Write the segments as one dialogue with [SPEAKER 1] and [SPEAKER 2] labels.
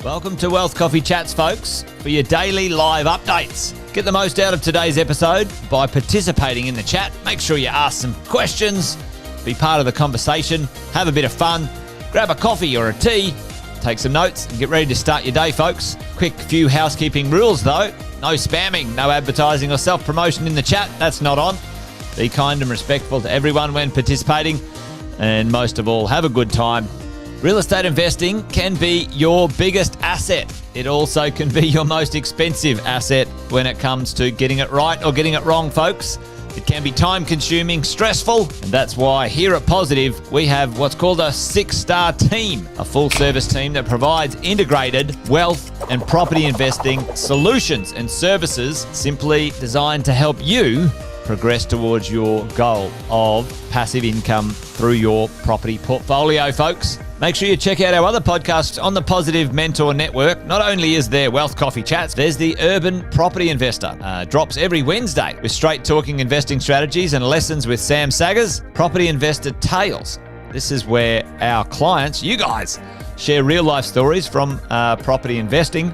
[SPEAKER 1] Welcome to Wealth Coffee Chats, folks, for your daily live updates. Get the most out of today's episode by participating in the chat. Make sure you ask some questions, be part of the conversation, have a bit of fun, grab a coffee or a tea, take some notes, and get ready to start your day, folks. Quick few housekeeping rules, though. No spamming, no advertising or self-promotion in the chat. That's not on. Be kind and respectful to everyone when participating. And most of all, have a good time. Real estate investing can be your biggest asset. It also can be your most expensive asset when it comes to getting it right or getting it wrong, folks. It can be time-consuming, stressful, and that's why here at Positive, we have what's called a 6-star team, a full-service team that provides integrated wealth and property investing solutions and services simply designed to help you progress towards your goal of passive income through your property portfolio, folks. Make sure you check out our other podcasts on the Positive Mentor Network. Not only is there Wealth Coffee Chats, there's the Urban Property Investor. Drops every Wednesday with straight talking investing strategies and lessons with Sam Saggers. Property Investor Tales. This is where our clients, you guys, share real life stories from property investing,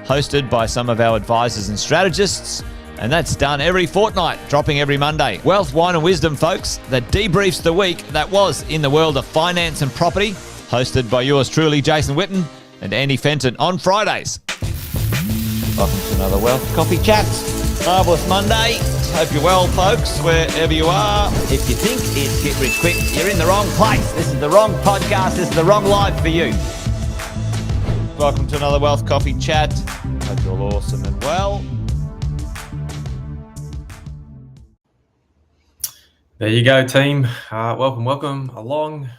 [SPEAKER 1] hosted by some of our advisors and strategists. And that's done every fortnight, dropping every Monday. Wealth, Wine and Wisdom, folks, that debriefs the week that was in the world of finance and property, hosted by yours truly, Jason Witten and Andy Fenton on Fridays. Welcome to another Wealth Coffee Chats. Marvellous Monday. Hope you're well, folks, wherever you are. If you think it's Get Rich Quick, you're in the wrong place. This is the wrong podcast. This is the wrong live for you. Welcome to another Wealth Coffee Chat. Hope you're all awesome and well.
[SPEAKER 2] There you go, team. Welcome along.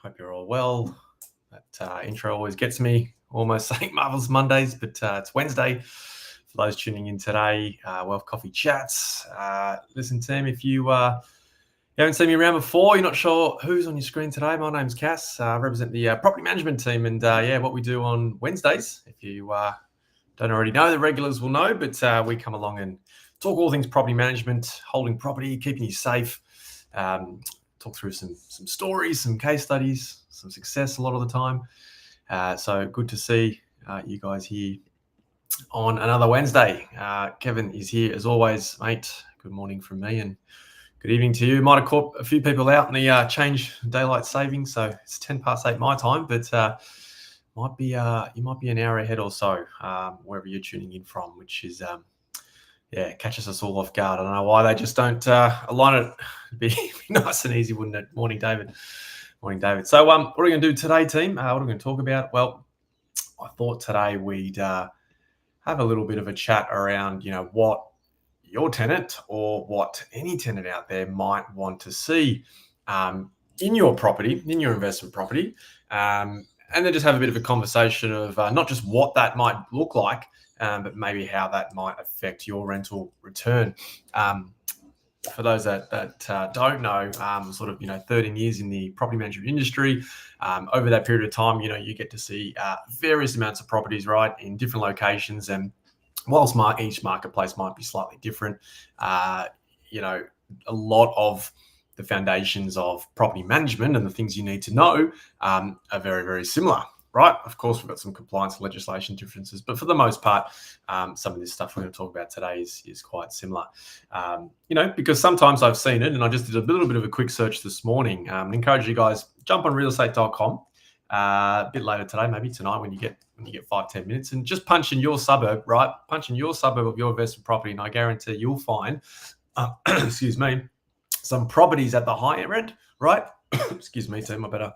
[SPEAKER 2] Hope you're all well. That intro always gets me, almost saying Marvellous Mondays, but it's Wednesday. For those tuning in today, Wealth Coffee Chats. Listen, team, if you haven't seen me around before, you're not sure who's on your screen today, my name's Cass. I represent the property management team, and what we do on Wednesdays, if you don't already know, the regulars will know, but we come along and talk all things property management, holding property, keeping you safe. Talk through some stories, some case studies, some success a lot of the time. So good to see you guys here on another Wednesday. Kevin is here as always, mate. Good morning from me and good evening to you. Might have caught a few people out in the change daylight savings, so it's 8:10 my time, but you might be an hour ahead or so wherever you're tuning in from, which is catches us all off guard. I don't know why they just don't align it. It'd be nice and easy, wouldn't it? Morning, David. Morning, David. So what are we going to do today, team? What are we going to talk about? Well, I thought today we'd have a little bit of a chat around, what your tenant or what any tenant out there might want to see in your property, in your investment property, and then just have a bit of a conversation of not just what that might look like, but maybe how that might affect your rental return. For those that don't know, 13 years in the property management industry, over that period of time, you get to see various amounts of properties, right, in different locations. And whilst each marketplace might be slightly different, a lot of the foundations of property management and the things you need to know are very, very similar. Right. Of course, we've got some compliance and legislation differences, but for the most part, some of this stuff we're going to talk about today is quite similar. Because sometimes I've seen it, and I just did a little bit of a quick search this morning. I encourage you guys, jump on realestate.com a bit later today, maybe tonight when you get 5-10 minutes, and just punch in your suburb, right? Punch in your suburb of your investment property, and I guarantee you'll find, excuse me, some properties at the higher end, right? Excuse me, team, I better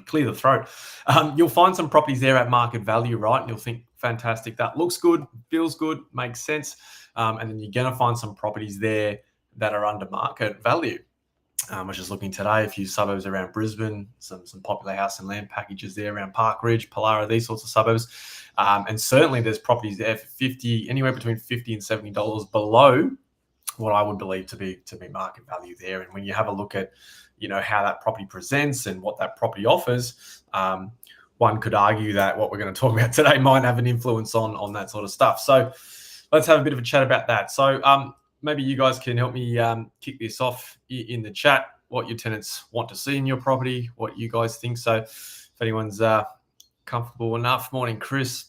[SPEAKER 2] clear the throat. You'll find some properties there at market value, right? And you'll think, fantastic, that looks good, feels good, makes sense. And then you're going to find some properties there that are under market value. I was just looking today, a few suburbs around Brisbane, some popular house and land packages there around Park Ridge, Pallara, these sorts of suburbs. And certainly there's properties there for anywhere between $50 and $70 below what I would believe to be market value there. And when you have a look at how that property presents and what that property offers, one could argue that what we're going to talk about today might have an influence on that sort of stuff. So let's have a bit of a chat about that. So maybe you guys can help me kick this off in the chat, what your tenants want to see in your property, what you guys think. So if anyone's comfortable enough. Morning, Chris.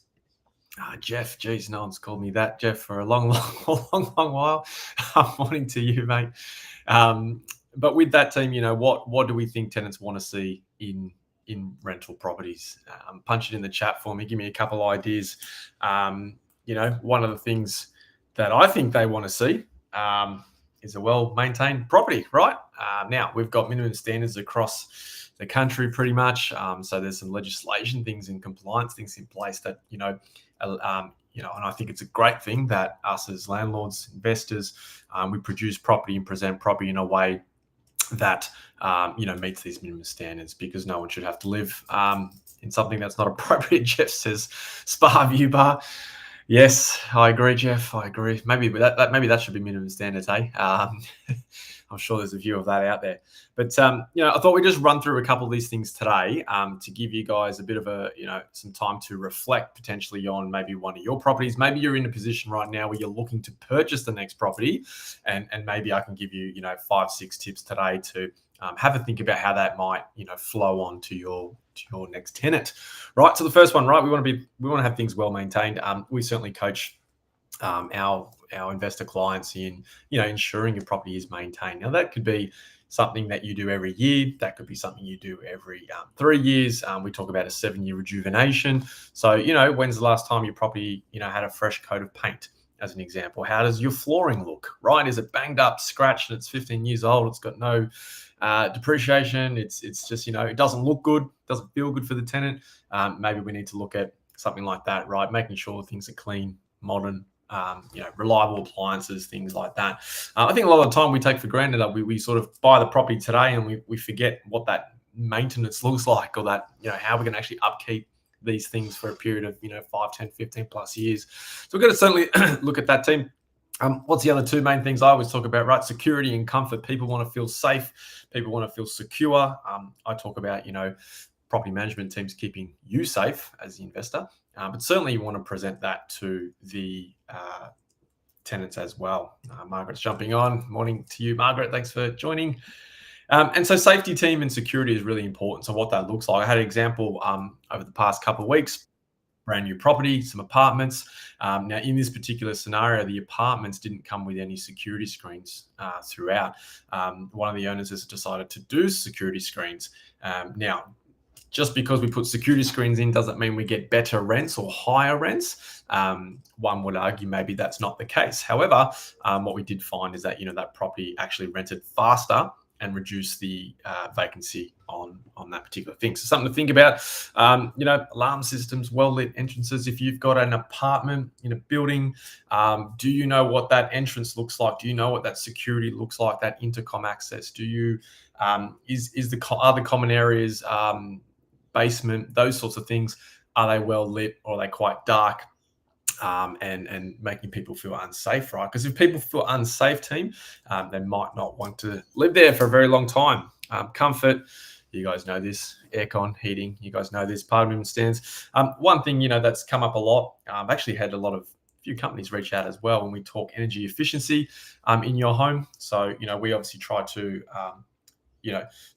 [SPEAKER 2] Jeff, geez, no one's called me that, Jeff, for a long while. Morning to you, mate. But with that team, what do we think tenants want to see in rental properties? Punch it in the chat for me. Give me a couple ideas. One of the things that I think they want to see is a well-maintained property, right? Now, we've got minimum standards across the country pretty much. So there's some legislation, things in compliance, things in place that, and I think it's a great thing that us as landlords, investors, we produce property and present property in a way that, meets these minimum standards, because no one should have to live in something that's not appropriate. Jeff says, Spa View Bar. Yes, I agree, Jeff. I agree. Maybe that should be minimum standards, hey? I'm sure there's a few of that out there. But, I thought we'd just run through a couple of these things today to give you guys a bit of some time to reflect potentially on maybe one of your properties. Maybe you're in a position right now where you're looking to purchase the next property, and maybe I can give you, 5-6 tips today to have a think about how that might, flow on to your next tenant, right? So the first one, right, we want to have things well maintained. We certainly coach our investor clients in, ensuring your property is maintained. Now, that could be something that you do every year. That could be something you do every 3 years. We talk about a 7-year rejuvenation. So, when's the last time your property, had a fresh coat of paint, as an example? How does your flooring look, right? Is it banged up, scratched, and it's 15 years old? It's got no depreciation. It's just, it doesn't look good, doesn't feel good for the tenant. Maybe we need to look at something like that, right? Making sure things are clean, modern, reliable appliances, things like that. I think a lot of the time we take for granted that we sort of buy the property today and we forget what that maintenance looks like, or that, how we can actually upkeep these things for a period of, 5, 10, 15 plus years. So we've got to certainly look at that, team. What's the other two main things I always talk about, right? Security and comfort. People want to feel safe. People want to feel secure. I talk about, property management teams keeping you safe as the investor. But certainly you want to present that to the tenants as well. Margaret's jumping on. Morning to you, Margaret. Thanks for joining. And so safety team and security is really important. So what that looks like, I had an example over the past couple of weeks. Brand new property, some apartments. Now, in this particular scenario, the apartments didn't come with any security screens throughout. One of the owners has decided to do security screens. Now, just because we put security screens in doesn't mean we get better rents or higher rents. One would argue maybe that's not the case. However, what we did find is that, that property actually rented faster and reduce the vacancy on that particular thing. So something to think about. Alarm systems, well-lit entrances. If you've got an apartment in a building, do you know what that entrance looks like? Do you know what that security looks like, that intercom access? Do you, are the common areas, basement, those sorts of things, are they well lit, or are they quite dark? And making people feel unsafe, right? Because if people feel unsafe, team, they might not want to live there for a very long time. Comfort, you guys know this. Aircon, heating, you guys know this. Part of minimum stands. One thing, that's come up a lot. I've actually had a few companies reach out as well when we talk energy efficiency in your home. So, we obviously try to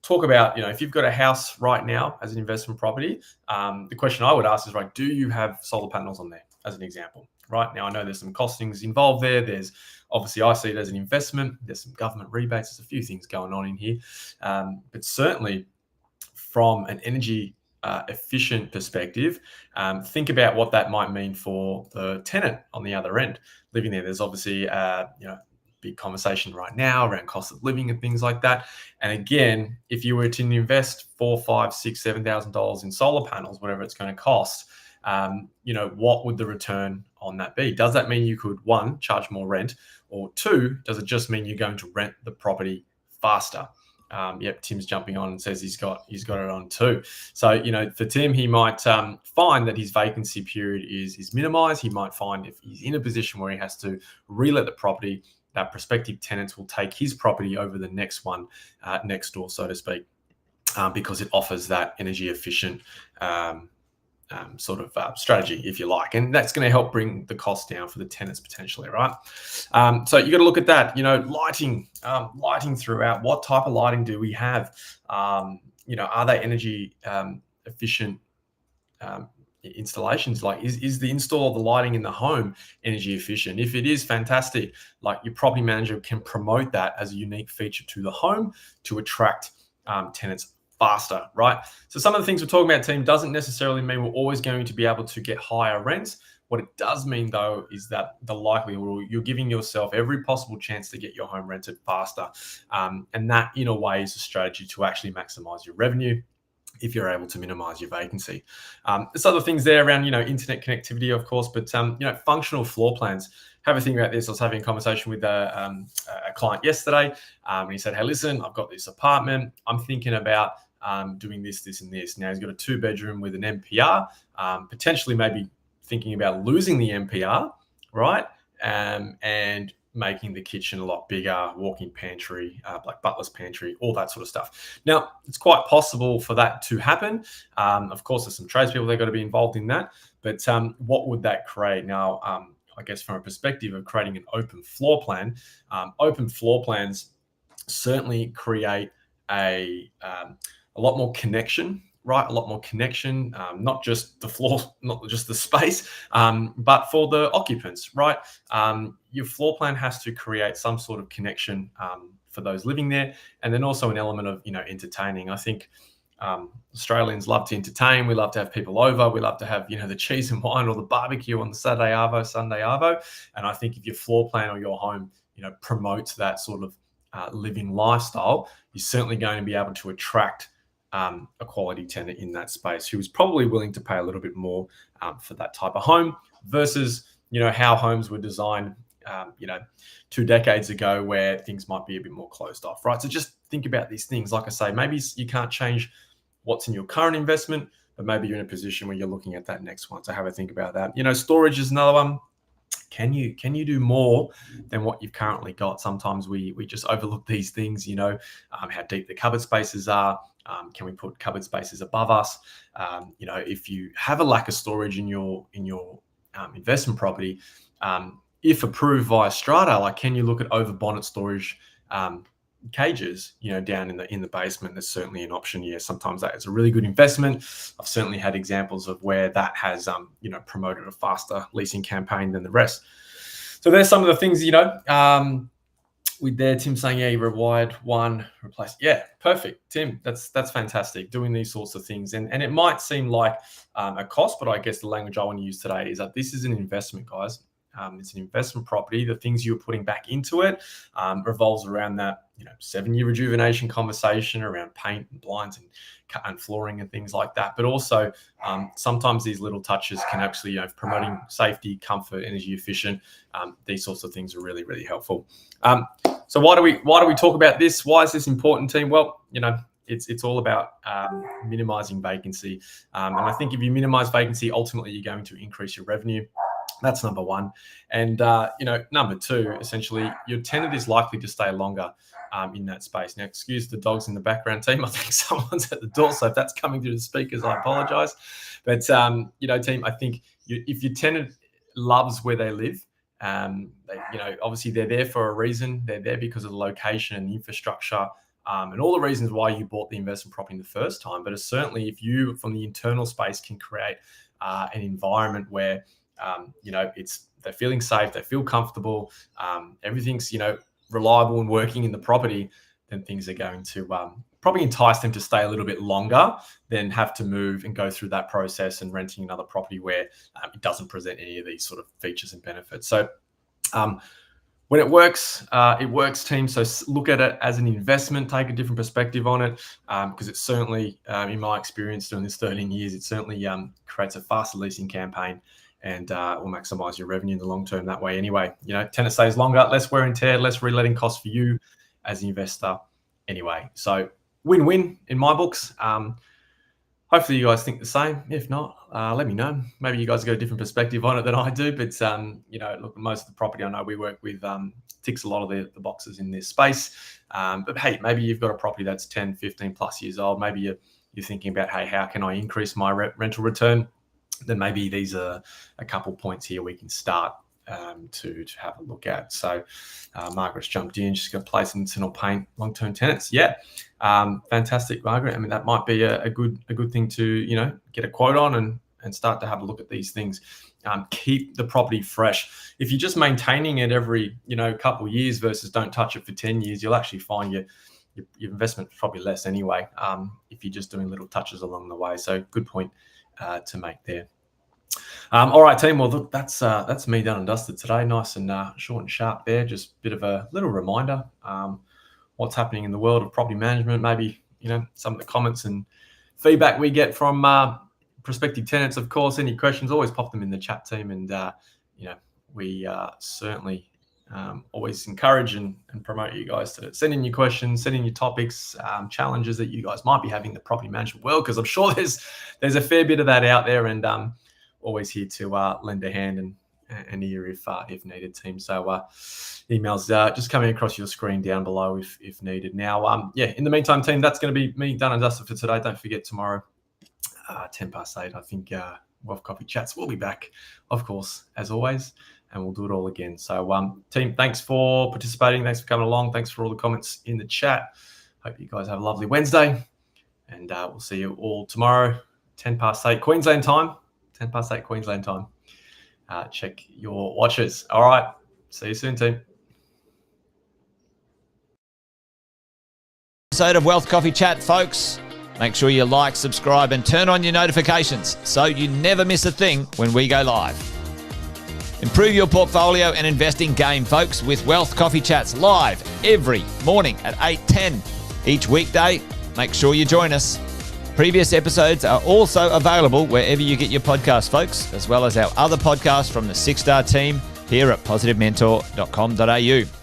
[SPEAKER 2] talk about, if you've got a house right now as an investment property, the question I would ask is, right, do you have solar panels on there, as an example? Right now, I know there's some costings involved there. There's obviously, I see it as an investment. There's some government rebates. There's a few things going on in here. But certainly from an energy efficient perspective, think about what that might mean for the tenant on the other end living there. There's obviously, big conversation right now around cost of living and things like that. And again, if you were to invest $4,000, $5,000, $6,000, $7,000 in solar panels, whatever it's going to cost, what would the return on that be? Does that mean you could, one, charge more rent, or two, does it just mean you're going to rent the property faster? Yep, Tim's jumping on and says he's got it on too. So, for Tim, he might find that his vacancy period is minimized. He might find if he's in a position where he has to relet the property, that prospective tenants will take his property over the next one next door, so to speak, because it offers that energy efficient strategy, if you like. And that's going to help bring the cost down for the tenants potentially, right? So you got to look at that, lighting throughout. What type of lighting do we have? Are they energy efficient installations, like is the install of the lighting in the home energy efficient? If it is, fantastic. Like, your property manager can promote that as a unique feature to the home to attract tenants faster, right? So some of the things we're talking about, team, doesn't necessarily mean we're always going to be able to get higher rents. What it does mean, though, is that the likelihood you're giving yourself every possible chance to get your home rented faster. And that, in a way, is a strategy to actually maximize your revenue if you're able to minimize your vacancy. There's other things there around, internet connectivity, of course, but, functional floor plans. Have a think about this. I was having a conversation with a client yesterday, and he said, hey, listen, I've got this apartment. I'm thinking about doing this, this, and this. Now, he's got a 2-bedroom with an MPR, potentially maybe thinking about losing the MPR, right? And making the kitchen a lot bigger, walk-in pantry, like butler's pantry, all that sort of stuff. Now, it's quite possible for that to happen. Of course, there's some tradespeople that got to be involved in that. But what would that create? Now, I guess from a perspective of creating an open floor plan, open floor plans certainly create a lot more connection, right? A lot more connection, not just the floor, not just the space, but for the occupants, right? Your floor plan has to create some sort of connection for those living there, and then also an element of entertaining. I think Australians love to entertain. We love to have people over. We love to have the cheese and wine or the barbecue on the Saturday arvo, Sunday arvo. And I think if your floor plan or your home promotes that sort of living lifestyle, you're certainly going to be able to attract a quality tenant in that space who is probably willing to pay a little bit more for that type of home versus how homes were designed 2 decades ago, where things might be a bit more closed off, right? So just think about these things. Like I say, maybe you can't change what's in your current investment, but maybe you're in a position where you're looking at that next one. So have a think about that. Storage is another one. Can you do more than what you've currently got? Sometimes we just overlook these things, how deep the cupboard spaces are. Can we put cupboard spaces above us? If you have a lack of storage in your investment property, if approved via strata, like, can you look at over bonnet storage cages, down in the basement? There's certainly an option. Yeah, sometimes that is a really good investment. I've certainly had examples of where that has, promoted a faster leasing campaign than the rest. So there's some of the things, with there, Tim saying, yeah, you rewired one, replaced. Yeah, perfect, Tim. That's fantastic. Doing these sorts of things, and it might seem like a cost, but I guess the language I want to use today is that this is an investment, guys. It's an investment property. The things you're putting back into it revolves around that, 7-year rejuvenation conversation around paint and blinds and flooring and things like that. But also, sometimes these little touches can actually, promoting safety, comfort, energy efficient. These sorts of things are really, really helpful. So why do we talk about this? Why is this important, team? Well, it's all about minimizing vacancy. And I think if you minimize vacancy, ultimately you're going to increase your revenue. That's number one. And, number two, essentially, your tenant is likely to stay longer in that space. Now, excuse the dogs in the background, team. I think someone's at the door. So if that's coming through the speakers, I apologize. But, team, I think if your tenant loves where they live, obviously they're there for a reason. They're there because of the location and the infrastructure and all the reasons why you bought the investment property the first time. But it's certainly, if you, from the internal space, can create an environment where they're feeling safe, they feel comfortable, everything's reliable and working in the property, then things are going to probably entice them to stay a little bit longer than have to move and go through that process and renting another property where it doesn't present any of these sort of features and benefits. So when it works, team. So look at it as an investment, take a different perspective on it, because it certainly, in my experience doing this 13 years, it certainly creates a faster leasing campaign and will maximize your revenue in the long term that way anyway. Tenant stays longer, less wear and tear, less reletting costs for you as an investor anyway. So win-win in my books. Hopefully you guys think the same. If not, let me know. Maybe you guys got a different perspective on it than I do. But, look, most of the property I know we work with ticks a lot of the boxes in this space. But, hey, maybe you've got a property that's 10, 15 plus years old. Maybe you're thinking about, hey, how can I increase my rental return? Then maybe these are a couple points here we can start to have a look at. So Margaret's jumped in. She's got to place internal paint, long-term tenants. Yeah, fantastic, Margaret. I mean, that might be a good thing to get a quote on and start to have a look at these things. Keep the property fresh. If you're just maintaining it every couple of years versus don't touch it for 10 years, you'll actually find your investment is probably less anyway, if you're just doing little touches along the way. So good point to make there. All right, team. Well, look, that's me done and dusted today. Nice and short and sharp there. Just a bit of a little reminder what's happening in the world of property management. Maybe some of the comments and feedback we get from prospective tenants. Of course, any questions, always pop them in the chat, team, and we certainly always encourage and promote you guys to send in your questions, send in your topics, challenges that you guys might be having in the property management world, because I'm sure there's a fair bit of that out there, and always here to lend a hand and ear if needed, team. So emails just coming across your screen down below if needed. Now, in the meantime, team, that's going to be me done and dusted for today. Don't forget tomorrow, 8:10. I think Wealth Coffee Chats will be back, of course, as always, and we'll do it all again. So, team, thanks for participating. Thanks for coming along. Thanks for all the comments in the chat. Hope you guys have a lovely Wednesday, and we'll see you all tomorrow, 8:10 Queensland time. 8:10 Queensland time. Check your watches. All right. See you soon, team.
[SPEAKER 1] Episode of Wealth Coffee Chat, folks. Make sure you like, subscribe, and turn on your notifications so you never miss a thing when we go live. Improve your portfolio and investing game, folks, with Wealth Coffee Chats live every morning at 8:10 each weekday. Make sure you join us. Previous episodes are also available wherever you get your podcasts, folks, as well as our other podcasts from the 6-Star team here at positivementor.com.au.